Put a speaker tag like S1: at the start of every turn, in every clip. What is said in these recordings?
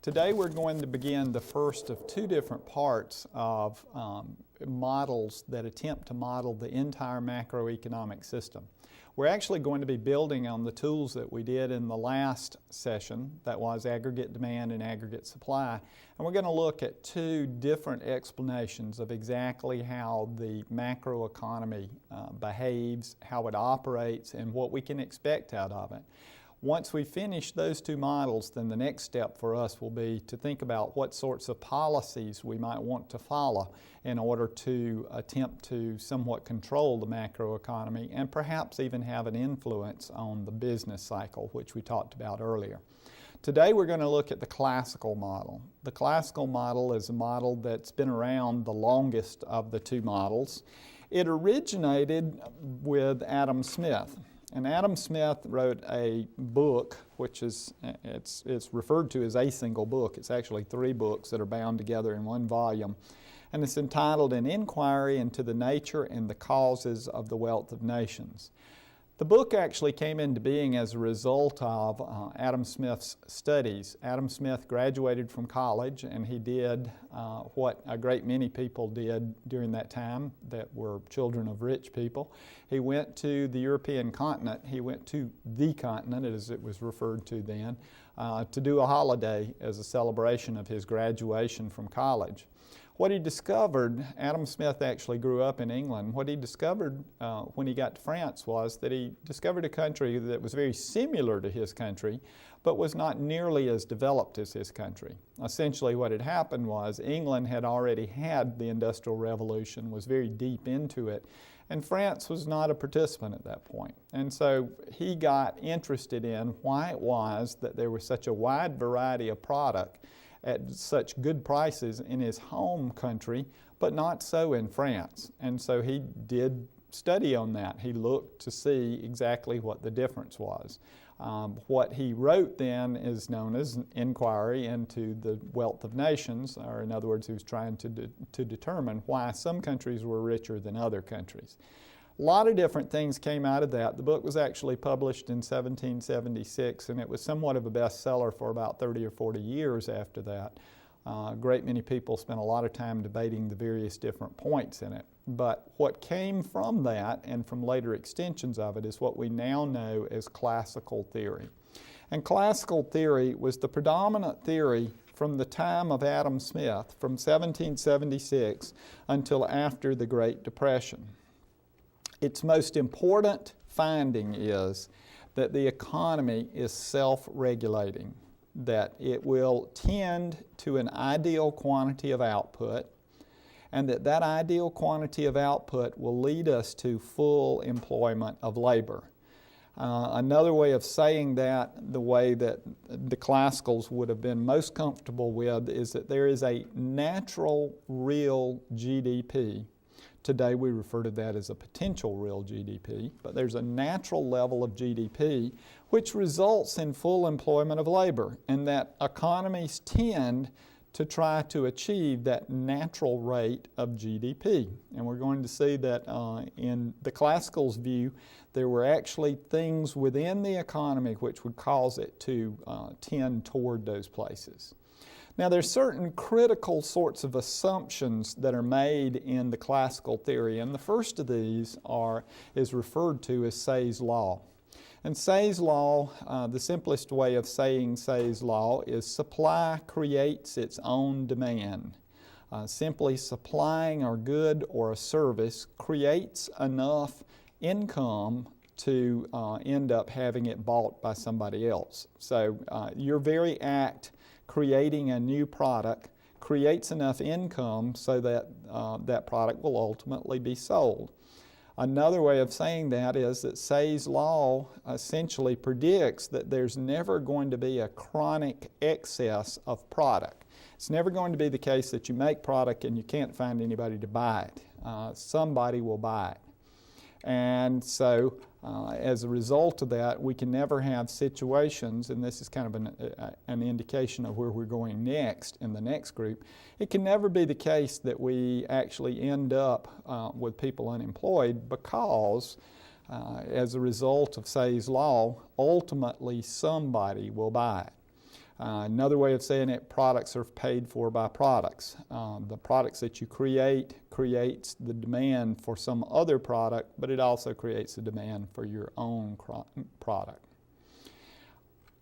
S1: Today we're going to begin the first of two different parts of models that attempt to model the entire macroeconomic system. We're actually going to be building on the tools that we did in the last session, that was aggregate demand and aggregate supply, and we're going to look at two different explanations of exactly how the macroeconomy behaves, how it operates, and what we can expect out of it. Once we finish those two models, then the next step for us will be to think about what sorts of policies we might want to follow in order to attempt to somewhat control the macroeconomy and perhaps even have an influence on the business cycle, which we talked about earlier. Today we're going to look at the classical model. The classical model is a model that's been around the longest of the two models. It originated with Adam Smith. And Adam Smith wrote a book, which is, it's referred to as a single book. It's actually three books that are bound together in one volume. And it's entitled An Inquiry into the Nature and the Causes of the Wealth of Nations. The book actually came into being as a result of Adam Smith's studies. Adam Smith graduated from college, and he did what a great many people did during that time that were children of rich people. He went to the European continent. He went to the continent, as it was referred to then, to do a holiday as a celebration of his graduation from college. What he discovered, Adam Smith actually grew up in England. What he discovered when he got to France was that he discovered a country that was very similar to his country, but was not nearly as developed as his country. Essentially what had happened was England had already had the Industrial Revolution, was very deep into it, and France was not a participant at that point. And so he got interested in why it was that there was such a wide variety of product at such good prices in his home country, but not so in France. And so he did study on that. He looked to see exactly what the difference was. What he wrote then is known as an inquiry into the wealth of nations, or in other words, he was trying to determine why some countries were richer than other countries. A lot of different things came out of that. The book was actually published in 1776, and it was somewhat of a bestseller for about 30 or 40 years after that. A great many people spent a lot of time debating the various different points in it. But what came from that and from later extensions of it is what we now know as classical theory. And classical theory was the predominant theory from the time of Adam Smith, from 1776 until after the Great Depression. Its most important finding is that the economy is self-regulating, that it will tend to an ideal quantity of output, and that that ideal quantity of output will lead us to full employment of labor. Another way of saying that, the way that the classicals would have been most comfortable with, is that there is a natural real GDP. Today we refer to that as a potential real GDP, but there's a natural level of GDP which results in full employment of labor, and that economies tend to try to achieve that natural rate of GDP. And we're going to see that in the classicals' view, there were actually things within the economy which would cause it to tend toward those places. Now, there's certain critical sorts of assumptions that are made in the classical theory, and the first of these is referred to as Say's law. And Say's law, the simplest way of saying Say's law is supply creates its own demand. Simply supplying a good or a service creates enough income to end up having it bought by somebody else. So your very act creating a new product creates enough income so that that product will ultimately be sold. Another way of saying that is that Say's law essentially predicts that there's never going to be a chronic excess of product. It's never going to be the case that you make product and you can't find anybody to buy it. Somebody will buy it. And so as a result of that, we can never have situations, and this is kind of an indication of where we're going next in the next group, it can never be the case that we actually end up with people unemployed because as a result of Say's law, ultimately somebody will buy it. Another way of saying it, products are paid for by products. The products that you creates the demand for some other product, but it also creates the demand for your own product.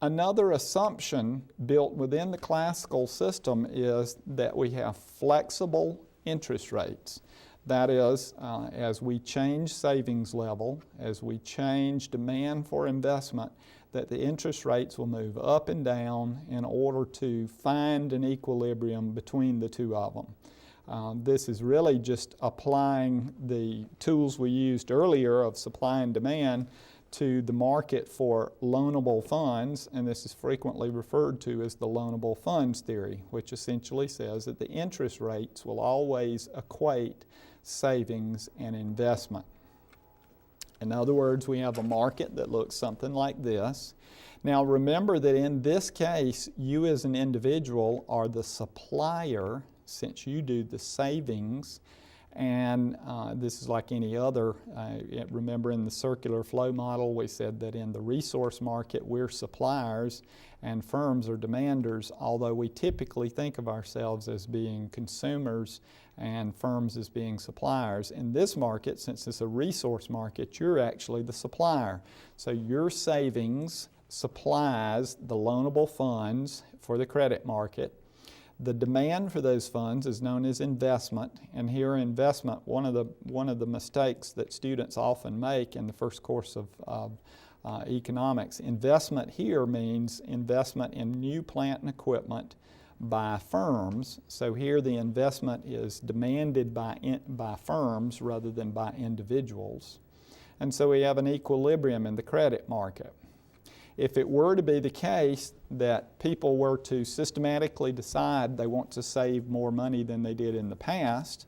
S1: Another assumption built within the classical system is that we have flexible interest rates. That is, as we change savings level, as we change demand for investment, that the interest rates will move up and down in order to find an equilibrium between the two of them. This is really just applying the tools we used earlier of supply and demand to the market for loanable funds, and this is frequently referred to as the loanable funds theory, which essentially says that the interest rates will always equate savings and investment. In other words, we have a market that looks something like this. Now remember that in this case, you as an individual are the supplier, since you do the savings, and this is like any other. Remember in the circular flow model, we said that in the resource market, we're suppliers and firms are demanders, although we typically think of ourselves as being consumers and firms as being suppliers. In this market, since it's a resource market, you're actually the supplier. So your savings supplies the loanable funds for the credit market. The demand for those funds is known as investment, and here investment, one of the mistakes that students often make in the first course of economics, investment here means investment in new plant and equipment by firms. So here the investment is demanded by firms rather than by individuals. And so we have an equilibrium in the credit market. If it were to be the case that people were to systematically decide they want to save more money than they did in the past,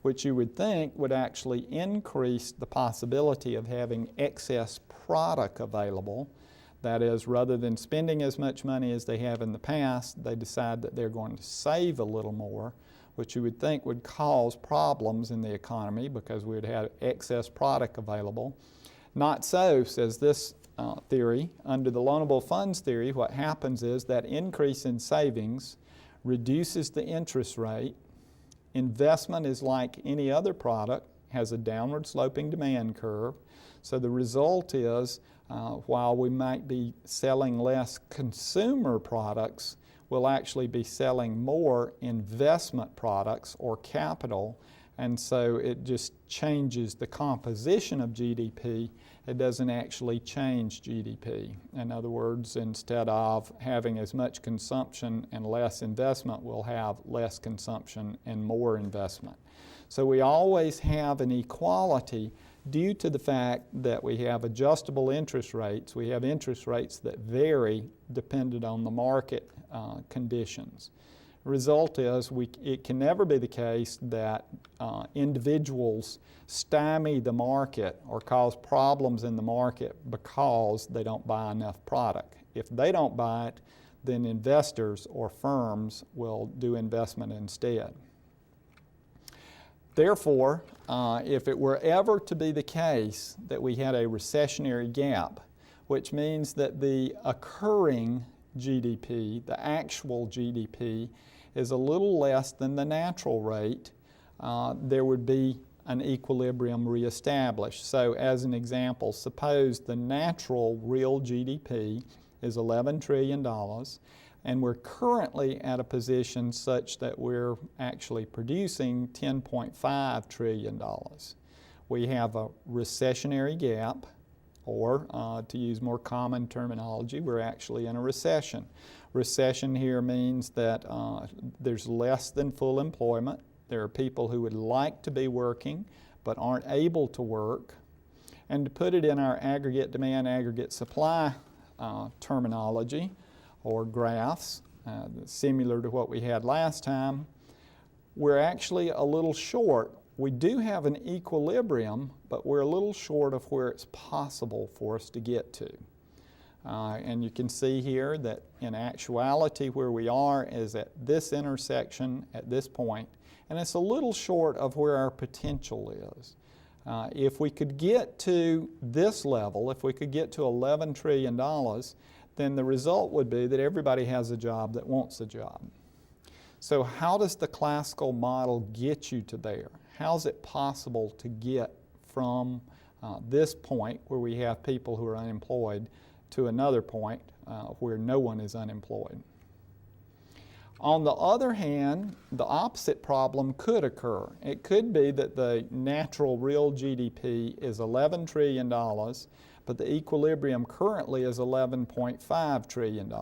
S1: which you would think would actually increase the possibility of having excess product available, that is, rather than spending as much money as they have in the past, they decide that they're going to save a little more, which you would think would cause problems in the economy because we would have excess product available. Not so, says this theory. Under the loanable funds theory, what happens is that increase in savings reduces the interest rate. Investment is like any other product, has a downward sloping demand curve. So the result is, while we might be selling less consumer products, we'll actually be selling more investment products or capital, and so it just changes the composition of GDP. It doesn't actually change GDP. In other words, instead of having as much consumption and less investment, we'll have less consumption and more investment. So we always have an equality due to the fact that we have adjustable interest rates. We have interest rates that vary dependent on the market conditions. The result is it can never be the case that individuals stymie the market or cause problems in the market because they don't buy enough product. If they don't buy it, then investors or firms will do investment instead. Therefore, if it were ever to be the case that we had a recessionary gap, which means that the occurring GDP, the actual GDP, is a little less than the natural rate, there would be an equilibrium reestablished. So as an example, suppose the natural real GDP is $11 trillion, and we're currently at a position such that we're actually producing $10.5 trillion. We have a recessionary gap, or to use more common terminology, we're actually in a recession. Recession here means that there's less than full employment. There are people who would like to be working but aren't able to work. And to put it in our aggregate demand, aggregate supply terminology or graphs, similar to what we had last time, we're actually a little short. We do have an equilibrium, but we're a little short of where it's possible for us to get to. And you can see here that in actuality where we are is at this intersection at this point, and it's a little short of where our potential is. If we could get to this level, if we could get to $11 trillion, then the result would be that everybody has a job that wants a job. So how does the classical model get you to there? How is it possible to get from this point where we have people who are unemployed to another point where no one is unemployed? On the other hand, the opposite problem could occur. It could be that the natural real GDP is $11 trillion, but the equilibrium currently is $11.5 trillion.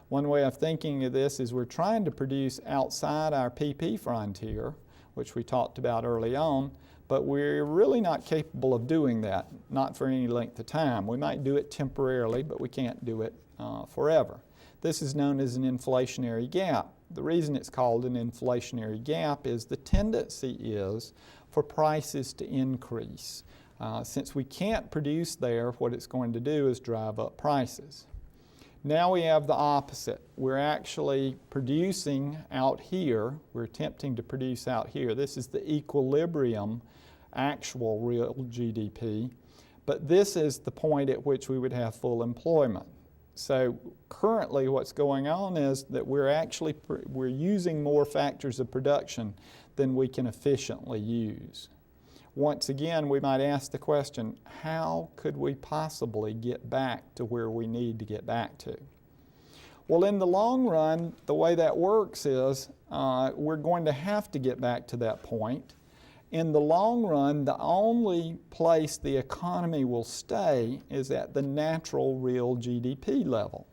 S1: One way of thinking of this is we're trying to produce outside our PP frontier, which we talked about early on, but we're really not capable of doing that, not for any length of time. We might do it temporarily, but we can't do it forever. This is known as an inflationary gap. The reason it's called an inflationary gap is the tendency is for prices to increase. Since we can't produce there, what it's going to do is drive up prices. Now we have the opposite. We're actually producing out here. We're attempting to produce out here. This is the equilibrium actual real GDP, but this is the point at which we would have full employment. So currently what's going on is that we're using more factors of production than we can efficiently use. Once again, we might ask the question, how could we possibly get back to where we need to get back to? Well, in the long run, the way that works is we're going to have to get back to that point. In the long run, the only place the economy will stay is at the natural real GDP level.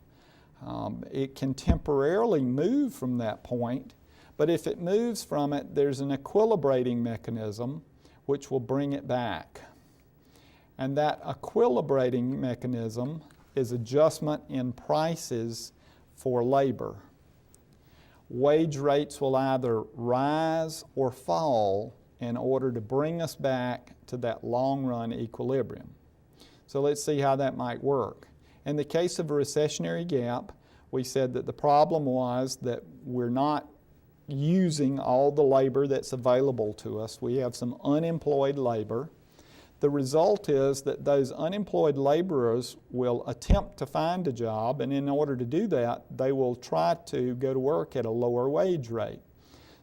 S1: It can temporarily move from that point, but if it moves from it, there's an equilibrating mechanism which will bring it back. And that equilibrating mechanism is adjustment in prices for labor. Wage rates will either rise or fall in order to bring us back to that long-run equilibrium. So let's see how that might work. In the case of a recessionary gap, we said that the problem was that we're not using all the labor that's available to us. We have some unemployed labor. The result is that those unemployed laborers will attempt to find a job, and in order to do that, they will try to go to work at a lower wage rate.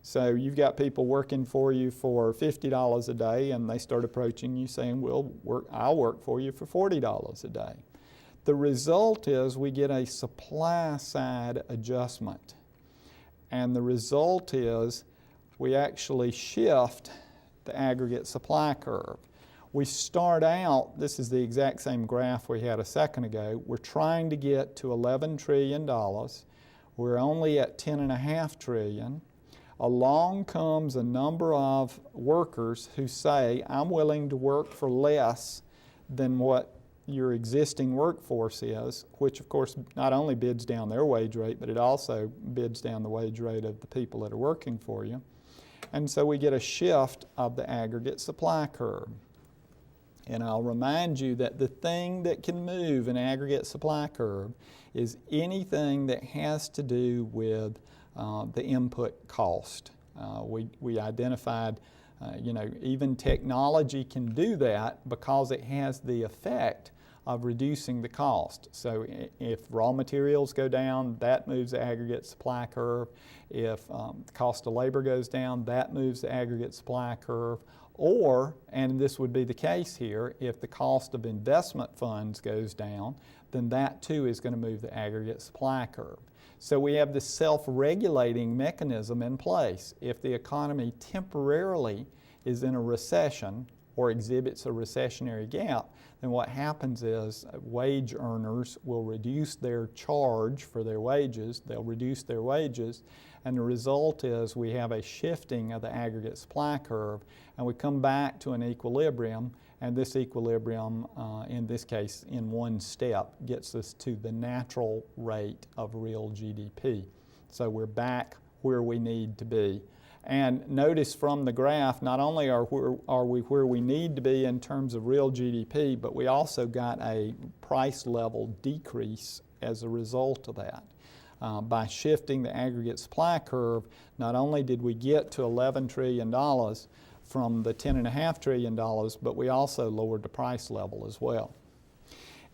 S1: So you've got people working for you for $50 a day, and they start approaching you saying, I'll work for you for $40 a day. The result is we get a supply side adjustment. And the result is we actually shift the aggregate supply curve. We start out, this is the exact same graph we had a second ago, we're trying to get to $11 trillion. We're only at $10.5 trillion. Along comes a number of workers who say, I'm willing to work for less than what your existing workforce is, which of course not only bids down their wage rate, but it also bids down the wage rate of the people that are working for you. And so we get a shift of the aggregate supply curve. And I'll remind you that the thing that can move an aggregate supply curve is anything that has to do with the input cost. We identified, even technology can do that because it has the effect of reducing the cost. So if raw materials go down, that moves the aggregate supply curve. If the cost of labor goes down, that moves the aggregate supply curve. Or, and this would be the case here, if the cost of investment funds goes down, then that too is going to move the aggregate supply curve. So we have this self-regulating mechanism in place. If the economy temporarily is in a recession or exhibits a recessionary gap, then what happens is wage earners will reduce their charge for their wages, they'll reduce their wages, and the result is we have a shifting of the aggregate supply curve, and we come back to an equilibrium, and this equilibrium, in this case, in one step, gets us to the natural rate of real GDP. So we're back where we need to be. And notice from the graph, not only are we where we need to be in terms of real GDP, but we also got a price level decrease as a result of that. By shifting the aggregate supply curve, not only did we get to $11 trillion from the $10.5 trillion, but we also lowered the price level as well.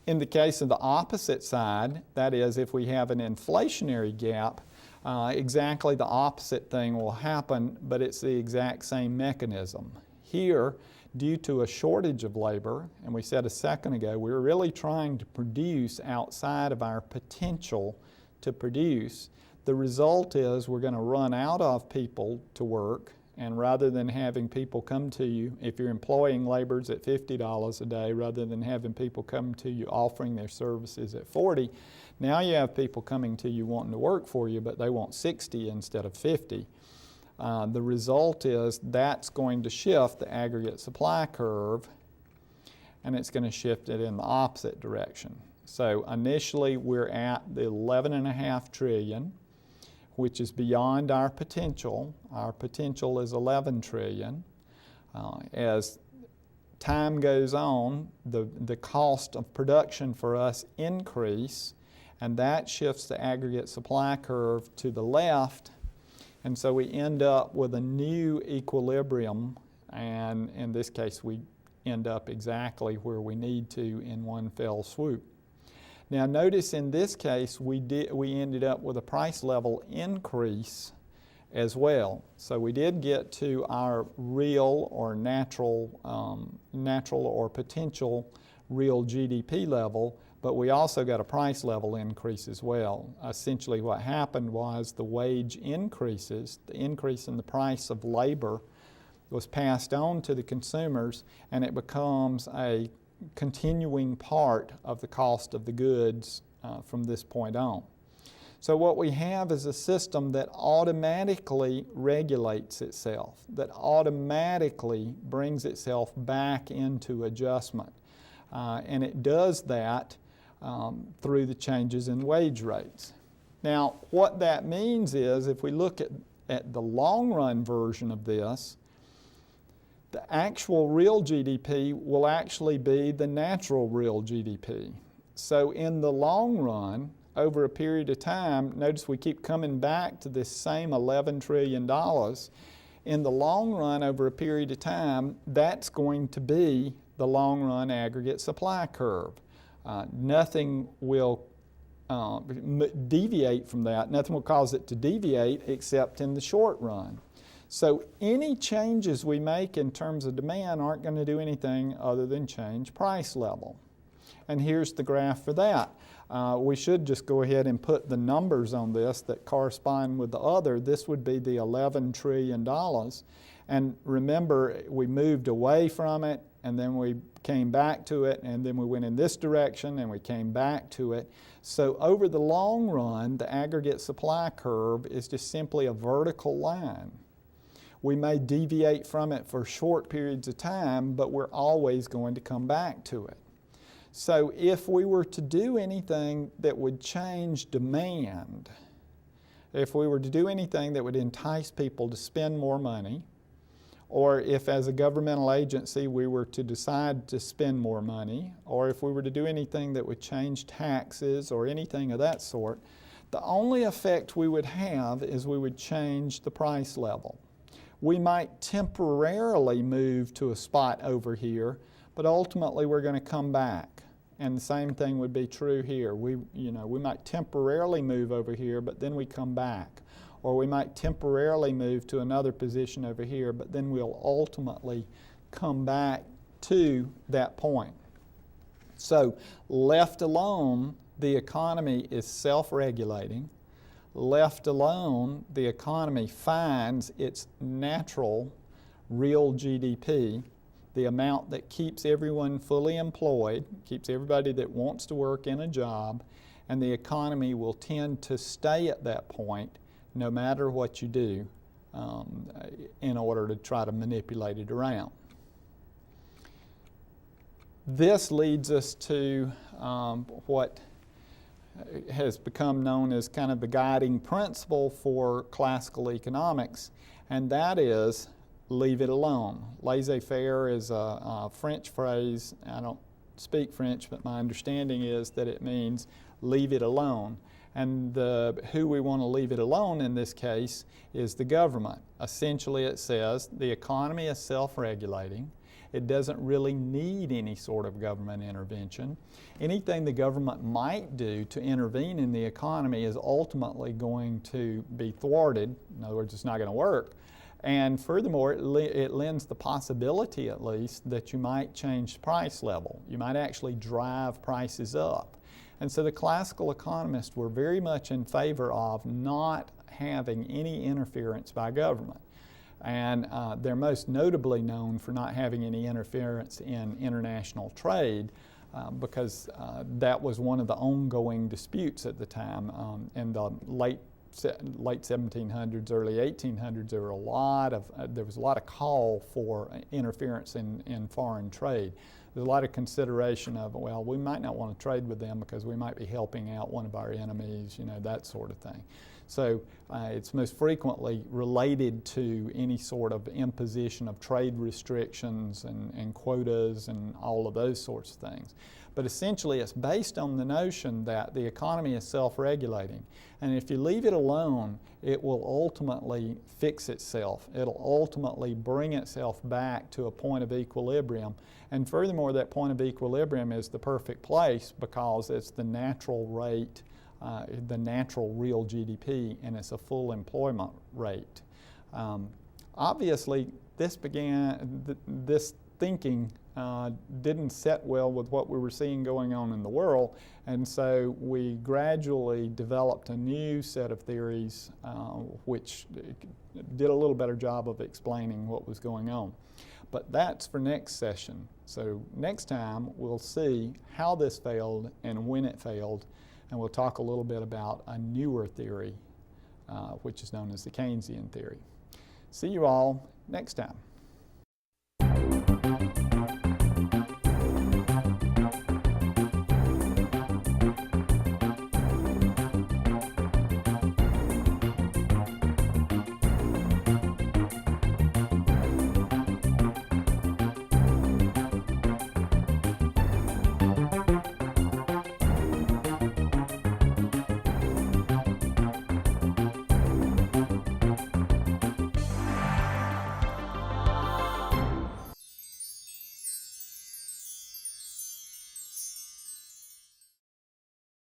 S1: In the case of the opposite side, that is, if we have an inflationary gap, exactly the opposite thing will happen, but it's the exact same mechanism. Here, due to a shortage of labor, and we said a second ago, we're really trying to produce outside of our potential to produce. The result is we're going to run out of people to work, and rather than having people come to you, if you're employing laborers at $50 a day, rather than having people come to you offering their services at $40, now you have people coming to you wanting to work for you, but they want $60 instead of $50. The result is that's going to shift the aggregate supply curve, and it's going to shift it in the opposite direction. So initially we're at the $11.5 trillion, which is beyond our potential. Our potential is $11 trillion. As time goes on, the cost of production for us increase, and that shifts the aggregate supply curve to the left, and so we end up with a new equilibrium, and in this case we end up exactly where we need to in one fell swoop. Now notice in this case we ended up with a price level increase as well. So we did get to our real or natural or potential real GDP level, but we also got a price level increase as well. Essentially what happened was the wage increases, the increase in the price of labor was passed on to the consumers, and it becomes a continuing part of the cost of the goods from this point on. So what we have is a system that automatically regulates itself, that automatically brings itself back into adjustment. And it does that through the changes in wage rates. Now, what that means is if we look at the long run version of this, the actual real GDP will actually be the natural real GDP. So in the long run, over a period of time, notice we keep coming back to this same $11 trillion. In the long run, over a period of time, that's going to be the long run aggregate supply curve. Nothing will deviate from that. Nothing will cause it to deviate except in the short run. So any changes we make in terms of demand aren't going to do anything other than change price level. And here's the graph for that. We should just go ahead and put the numbers on this that correspond with the other. This would be the $11 trillion. And remember, we moved away from it, and then we came back to it, and then we went in this direction, and we came back to it. So over the long run, the aggregate supply curve is just simply a vertical line. We may deviate from it for short periods of time, but we're always going to come back to it. So if we were to do anything that would change demand, if we were to do anything that would entice people to spend more money, or if as a governmental agency we were to decide to spend more money, or if we were to do anything that would change taxes or anything of that sort, the only effect we would have is we would change the price level. We might temporarily move to a spot over here, but ultimately we're going to come back. And the same thing would be true here. We might temporarily move over here, but then we come back. Or we might temporarily move to another position over here, but then we'll ultimately come back to that point. So left alone, the economy is self-regulating. Left alone, the economy finds its natural real GDP, the amount that keeps everyone fully employed, keeps everybody that wants to work in a job, and the economy will tend to stay at that point no matter what you do in order to try to manipulate it around. This leads us to what has become known as kind of the guiding principle for classical economics, and that is leave it alone. Laissez-faire is a French phrase. I don't speak French, but my understanding is that it means leave it alone. And who we want to leave it alone in this case is the government. Essentially it says the economy is self-regulating, It doesn't really need any sort of government intervention. Anything the government might do to intervene in the economy is ultimately going to be thwarted. In other words, it's not going to work. And furthermore, it lends the possibility, at least, that you might change price level. You might actually drive prices up. And so the classical economists were very much in favor of not having any interference by government. And they're most notably known for not having any interference in international trade because that was one of the ongoing disputes at the time. In the late 1700s, early 1800s, there was a lot of call for interference in foreign trade. There's a lot of consideration of, well, we might not want to trade with them because we might be helping out one of our enemies, that sort of thing. So it's most frequently related to any sort of imposition of trade restrictions and quotas and all of those sorts of things. But essentially it's based on the notion that the economy is self-regulating. And if you leave it alone, it will ultimately fix itself. It'll ultimately bring itself back to a point of equilibrium. And furthermore, that point of equilibrium is the perfect place because it's the natural rate, the natural real GDP, and it's a full employment rate. Obviously, this thinking didn't set well with what we were seeing going on in the world, and so we gradually developed a new set of theories which did a little better job of explaining what was going on. But that's for next session. So next time we'll see how this failed and when it failed, and we'll talk a little bit about a newer theory which is known as the Keynesian theory. See you all next time.